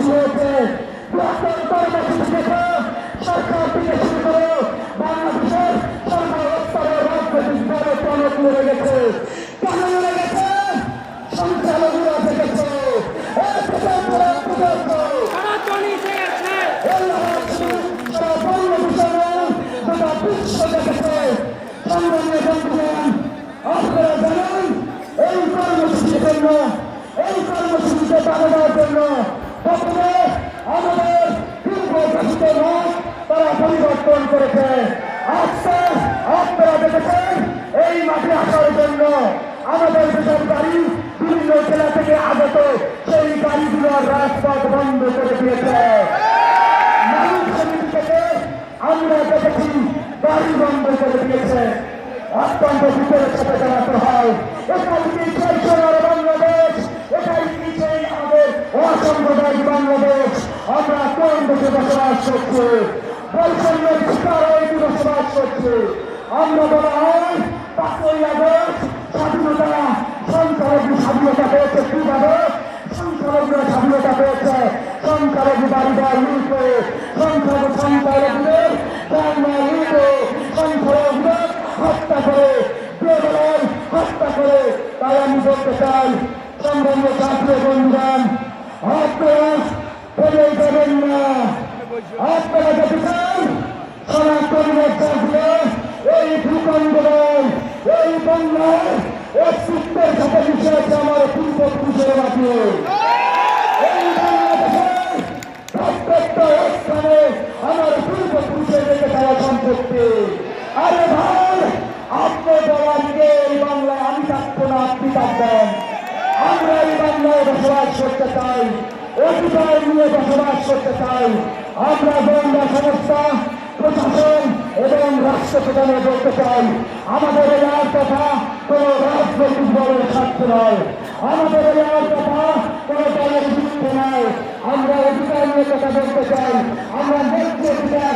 কর্মসূচি হয়েছে। বৃহত্তর কর্মসূচি থেকে সরকার থেকে শুরু করে বাংলাদেশের সর্বস্তরের রাজনৈতিক দলে টনক লড়ে গেছে। কেন লড়ে গেছে? সংখ্যালঘুরা দেখেছে। আপনারা জানেন এই কর্মসূচির জন্য, এই কর্মসূচিতে বাধা দেওয়ার জন্য প্রথমে আমাদের পূর্বঘোষিত মত তারা পরিবর্তন করেছে। আজকে আপনারা দেখেছেন এই মাঠে আসার জন্য আমাদের যেসব গাড়ি বিভিন্ন জেলা থেকে আগত সেই গাড়িগুলোর রাজপথ বন্ধ করে দিয়েছে। মানুষ সমিতি থেকে আমরা দেখেছি গাড়ি বন্ধ করে দিয়েছে। অত্যন্ত বিপদের সাথে চালাতে হয়। এটাই কি সোনার বাংলাদেশ? এটাই কি সেই আমাদের অসাম্প্রদায়িক বাংলাদেশ? আমরা কোন দেশে বসবাস করছি? বৈষম্যের শিকার হয়ে বসবাস করছি। আমরা বলা হয় 5ই আগস্ট স্বাধীনতা, সংখ্যালঘু স্বাধীনতা পেয়েছে। কিভাবে সংখ্যালঘুরা স্বাধীনতা পেয়েছে? সংখ্যালঘু বাড়িঘর লুট করে, সংখ্যালঘুদের সংখ্যালঘুদের হত্যা করে, বেদলাল হত্যা করে। তাই আমি বলতে চাই সম্মানীয় জাতীয় বন্ধুগণ, আপনারা ফেলে যাবেন না। আপনারা যেতে চান সনাতনের চাষে এই ভূখণ্ডের এই বাংলায় অস্তিত্বের সাথে মিশে আছে আমার পূর্বপুরুষের মাটি। এই বাংলাদেশের প্রত্যেকটা স্থানে আমার পূর্বপুরুষের রেখে দেওয়া সম্পত্তি। আরে ভাই, আপনি বলার দিকে এই বাংলায় আমি থাকবো না, আপনি থাকবেন। আমরা এই বাংলায় বসবাস করতে চাই, অধিকার নিয়ে বসবাস করতে চাই। আমরা গোয়েন্দা সংস্থা, প্রশাসন এবং রাষ্ট্র প্রধানে বলতে চাই আমাদের এলাকার কথা কোন রাজনৈতিক দলের স্বার্থ নয়, আমাদের এলাকার কথা কোন দলের বিরুদ্ধে নয়। আমরা অধিকার নিয়ে কথা বলতে চাই। আমরা ন্যায্য অধিকার